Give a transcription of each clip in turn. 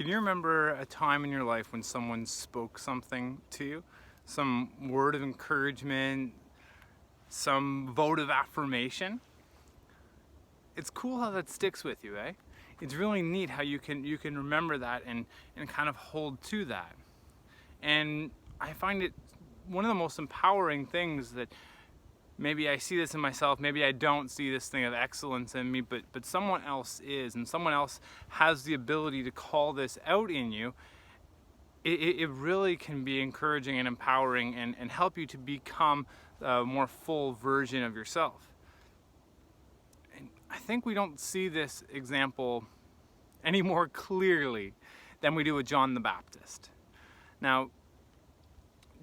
Can you remember a time in your life when someone spoke something to you? Some word of encouragement, some vote of affirmation? It's cool how that sticks with you, eh? It's really neat how you can remember that and kind of hold to that. And I find it one of the most empowering things that maybe I see this in myself, maybe I don't see this thing of excellence in me, but someone else is, and someone else has the ability to call this out in you. It really can be encouraging and empowering and help you to become a more full version of yourself. And I think we don't see this example any more clearly than we do with John the Baptist. Now,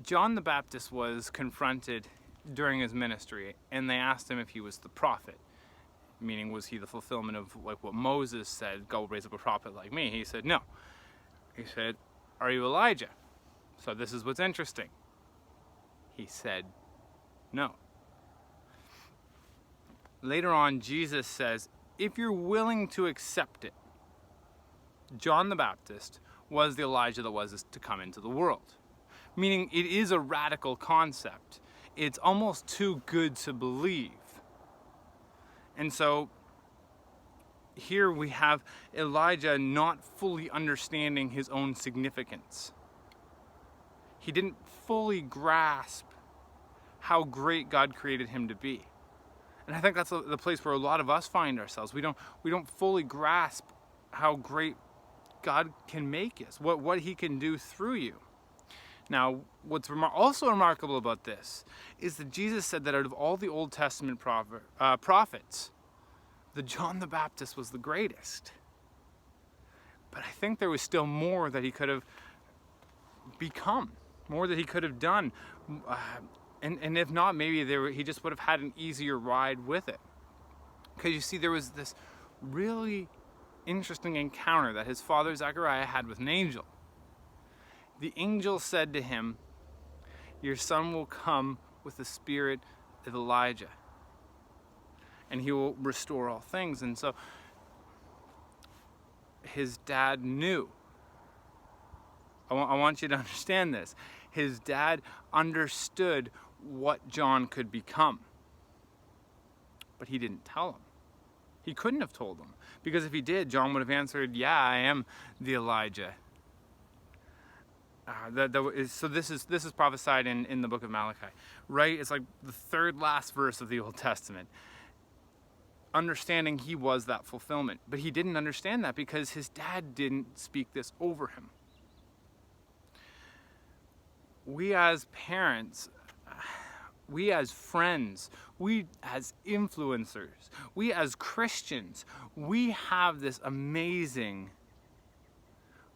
John the Baptist was confronted during his ministry, and they asked him if he was the prophet, meaning was he the fulfillment of like what Moses said, go raise up a prophet like me. He said no. He said, are you Elijah? So this is what's interesting. He said no. Later on, Jesus says, if you're willing to accept it, John the Baptist was the Elijah that was to come into the world. Meaning it is a radical concept. It's almost too good to believe. And so here we have Elijah not fully understanding his own significance. He didn't fully grasp how great God created him to be. And I think that's the place where a lot of us find ourselves. We don't fully grasp how great God can make us, what he can do through you. Now, what's also remarkable about this is that Jesus said that out of all the Old Testament prophets, that John the Baptist was the greatest. But I think there was still more that he could have become, more that he could have done. And if not, maybe he just would have had an easier ride with it. Because you see, there was this really interesting encounter that his father Zechariah had with an angel. The angel said to him, your son will come with the spirit of Elijah, and he will restore all things. And so his dad knew. I want you to understand this. His dad understood what John could become, but he didn't tell him. He couldn't have told him, because if he did, John would have answered, yeah, I am the Elijah. So this is prophesied in the book of Malachi, right? It's like the third last verse of the Old Testament. Understanding he was that fulfillment, but he didn't understand that because his dad didn't speak this over him. We as parents, we as friends, we as influencers, we as Christians, we have this amazing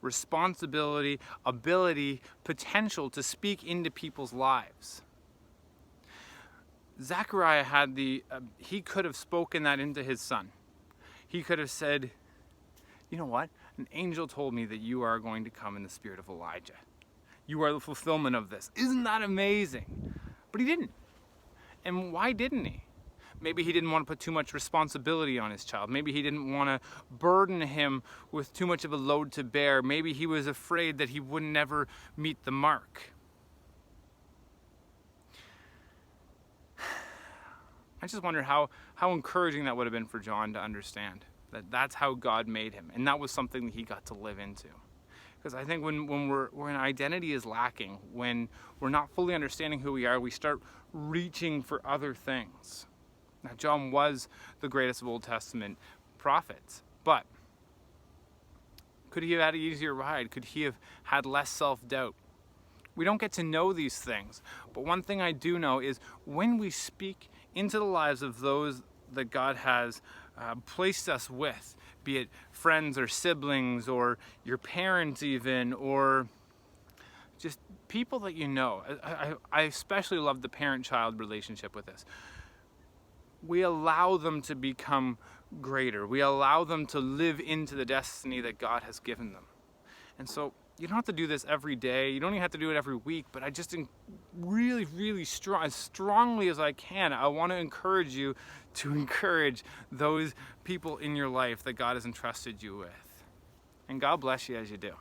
responsibility, ability, potential to speak into people's lives. Zechariah had he could have spoken that into his son. He could have said, you know what? An angel told me that you are going to come in the spirit of Elijah. You are the fulfillment of this. Isn't that amazing? But he didn't. And why didn't he? Maybe he didn't want to put too much responsibility on his child. Maybe he didn't want to burden him with too much of a load to bear. Maybe he was afraid that he would never meet the mark. I just wonder how encouraging that would have been for John to understand that that's how God made him. And that was something that he got to live into. Because I think when identity is lacking, when we're not fully understanding who we are, we start reaching for other things. Now, John was the greatest of Old Testament prophets, but could he have had an easier ride? Could he have had less self-doubt? We don't get to know these things, but one thing I do know is when we speak into the lives of those that God has placed us with, be it friends or siblings or your parents even, or just people that you know. I especially love the parent-child relationship with this. We allow them to become greater. We allow them to live into the destiny that God has given them. And so you don't have to do this every day. You don't even have to do it every week, but I just really, really as strongly as I can, I want to encourage you to encourage those people in your life that God has entrusted you with. And God bless you as you do.